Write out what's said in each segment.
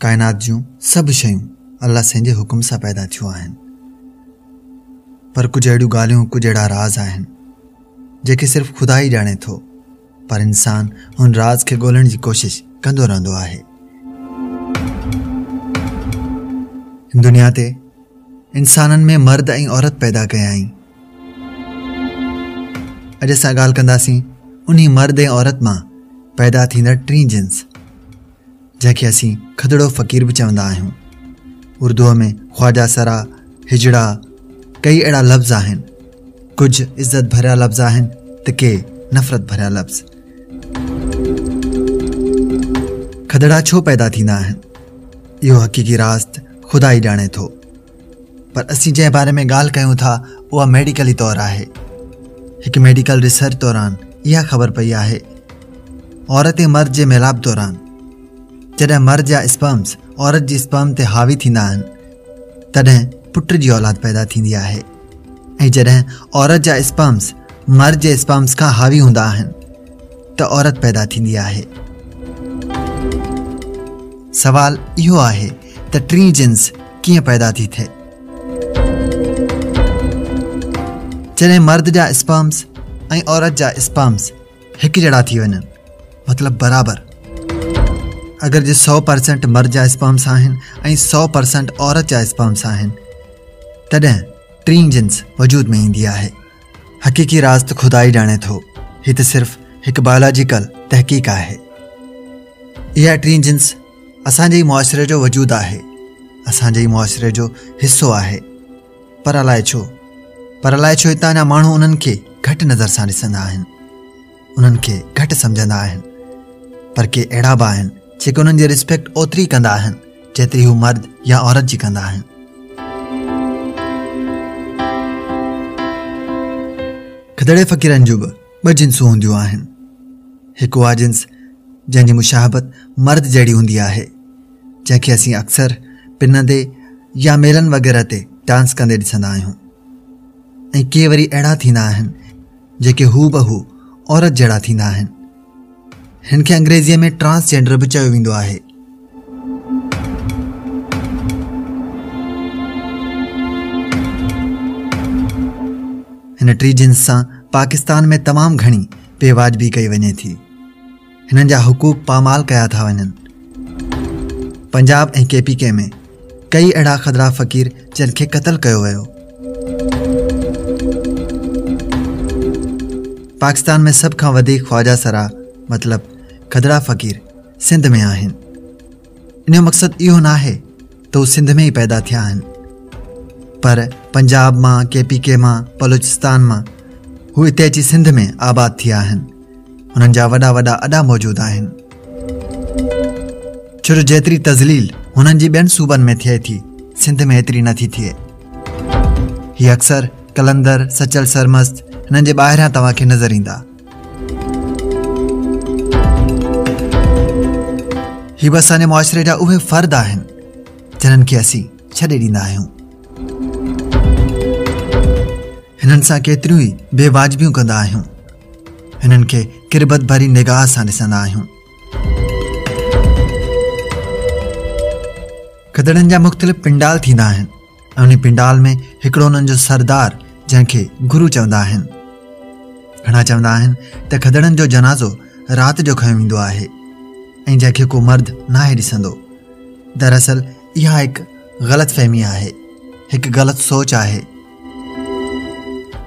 कायनात जूं सभु शयूं अल्लाह संहिंजे हुकुम सां पैदा थियूं आहिनि, पर कुझु अहिड़ियूं ॻाल्हियूं, कुझु अहिड़ा राज़ आहिनि जेके सिर्फ़ु ख़ुदा ई ॼाणे थो, पर इंसान हुन राज़ खे ॻोल्हण जी कोशिश कंदो रहंदो आहे। हिन दुनिया ते इंसाननि में मर्द ऐं औरत पैदा कयाईं। अॼु असां ॻाल्हि कंदासीं उन्ही मर्द ऐं औरत मां पैदा थींदड़ टीं जिन्स, जंहिंखे असीं खदड़ो फ़क़ीर बि चवंदा आहियूं। उर्दूअ में ख्वाजा सरा, हिजड़ा, कई अहिड़ा लफ़्ज़ आहिनि। कुझु इज़त भरिया लफ़्ज़ आहिनि त के नफ़रत भरिया लफ़्ज़। खदड़ा छो पैदा थींदा आहिनि, इहो हक़ीक़ी राज़ ख़ुदा ई ॼाणे थो, पर असीं जंहिं बारे में ॻाल्हि कयूं था उहा मेडिकली तौरु आहे। हिकु मेडिकल रिसर्च दौरान इहा ख़बर पई आहे, औरत ऐं मर्द जे मिलाप दौरान जॾहिं मर्द जा स्पर्म्स औरत जी स्पर्म ते हावी थींदा आहिनि, तॾहिं पुट जी औलाद पैदा थींदी आहे, ऐं जॾहिं औरत जा स्पर्म्स मर्द जे स्पर्म्स खां हावी हूंदा आहिनि त औरत पैदा थींदी आहे। सवाल इहो आहे त टीं जिन्स कीअं पैदा थी थिए। जॾहिं मर्द जा स्पर्म्स ऐं औरत जा स्पर्म्स हिकु जहिड़ा थी वञनि, मतिलबु बराबरि, अगर जे 100% मर्द जा स्पर्म्स आहिनि ऐं 100% औरत जा स्पर्म्स आहिनि, तॾहिं टीं जिन्स वजूद में ईंदी आहे। हक़ीक़ी राज़ त ख़ुदा ई ॼाणे थो, हीअ त सिर्फ़ु हिकु बायोलॉजिकल तहक़ीक़ आहे। इहा टीं जिन्स असांजे ई मुआशिरे जो वजूद आहे, असांजे ई मुआशिरे जो हिसो आहे, पर अलाए छो हितां जा माण्हू उन्हनि खे घटि नज़र सां ॾिसंदा आहिनि, उन्हनि खे घटि सम्झंदा आहिनि, पर के अहिड़ा बि आहिनि जेके उन्हनि जी रिस्पेक्ट ओतिरी कंदा आहिनि जेतिरी हू मर्द या औरत जी कंदा आहिनि। खदड़े फ़क़ीरनि जूं बि ॿ जिन्सूं हूंदियूं आहिनि। हिकु उहा जिन्स जंहिंजी मुशाहबत मर्द जहिड़ी हूंदी आहे, जंहिंखे असीं अक्सर पिनंदे या मेलनि वग़ैरह ते डांस कंदे ॾिसंदा आहियूं, ऐं के वरी अहिड़ा थींदा आहिनि जेके हू बहू औरत जहिड़ा थींदा आहिनि। हिन खे अंग्रेज़ीअ में ट्रांसजेंडर बि चयो वेंदो आहे। हिन टी जिन्स सां पाकिस्तान में तमामु घणी बेवाजिबी कई वञे थी। हिननि जा हुकूक पामाल कया था वञनि। पंजाब ऐं KPK में कई अहिड़ा खदड़ा फ़क़ीर जिन खे क़त्ल कयो वियो। पाकिस्तान में सभ खां वधीक ख्वाजा सरा मतिलबु खदड़ा फ़क़ीर सिंध में आहिनि। इन जो मक़सदु इहो न आहे त हू सिंध में ई पैदा थिया आहिनि, पर पंजाब मां, KPK मां, बलूचिस्तान मां हू हिते अची सिंध में आबाद थिया आहिनि। हुननि जा वॾा वॾा अॾा मौजूदु आहिनि। छो जो जेतिरी तज़लील हुननि जी ॿियनि सूबनि में थिए थी, सिंध में एतिरी नथी थिए। हीअ अक्सर कलंदर, सचल सरमस्त हिननि जे ॿाहिरियां तव्हांखे नज़र ईंदा। हीअ बि असांजे मुआशिरे जा उहे फ़र्द आहिनि जिन्हनि खे असीं छॾे ॾींदा आहियूं। हिननि सां केतिरियूं ई बेवाजिबियूं कंदा आहियूं, हिननि खे किरबत भरी निगाह सां ॾिसंदा आहियूं। खदड़नि जा मुख़्तलिफ़ पिंडाल थींदा आहिनि, ऐं उन पिंडाल में हिकिड़ो हुननि जो सरदार जंहिंखे गुरु चवंदा आहिनि। घणा चवंदा आहिनि त खदड़नि जो जनाज़ो राति जो खंयो वेंदो आहे, ऐं जंहिंखे को मर्द नाहे ॾिसंदो। दरअसल इहा हिकु ग़लति फ़हमी आहे, हिकु ग़लति सोच आहे।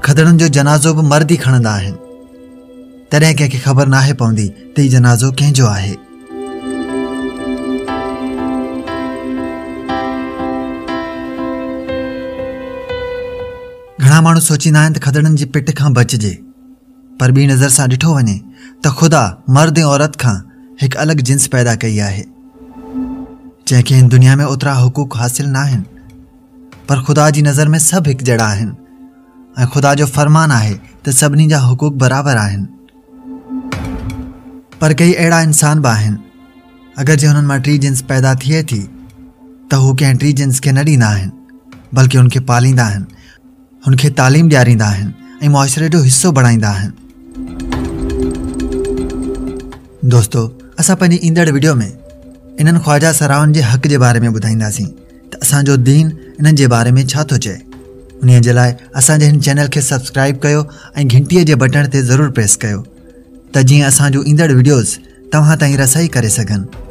खदड़नि जो जनाज़ो बि मर्द ई खणंदा आहिनि, तॾहिं कंहिंखे ख़बर नाहे पवंदी त हीउ जनाज़ो कंहिंजो आहे। घणा माण्हू सोचींदा आहिनि त खदड़नि जी पिट खां बचिजे, पर ॿी नज़र सां ॾिठो वञे त ख़ुदा मर्द ऐं औरत खां हिकु अलॻि जिन्स पैदा कई आहे, जंहिंखे हिन दुनिया में ओतिरा हुकूक हासिल न आहिनि, पर ख़ुदा जी नज़र में सभु हिकु जहिड़ा आहिनि, ऐं ख़ुदा जो फ़रमान आहे त सभिनी जा हुकूक बराबरि आहिनि। पर कई अहिड़ा इंसान बि आहिनि, अगरि जे हुननि मां टी जिन्स पैदा थिए थी त हू कंहिं टी जिन्स खे न ॾींदा आहिनि, बल्कि हुनखे पालींदा आहिनि, हुनखे तालीम ॾियारींदा आहिनि ऐं मुआशिरे जो हिसो बणाईंदा आहिनि। दोस्तो, असां पंहिंजी ईंदड़ वीडियो में इन्हनि ख्वाजा सराउनि जे हक़ जे बारे में ॿुधाईंदासीं त असांजो दीन इन्हनि जे बारे में छा थो चए। उन्हीअ जे लाइ असांजे हिन चैनल खे सब्सक्राइब कयो ऐं घंटीअ जे बटण ते ज़रूरु प्रेस कयो त जीअं असांजूं ईंदड़ वीडियोज़ तव्हां ताईं रसाई करे सघनि।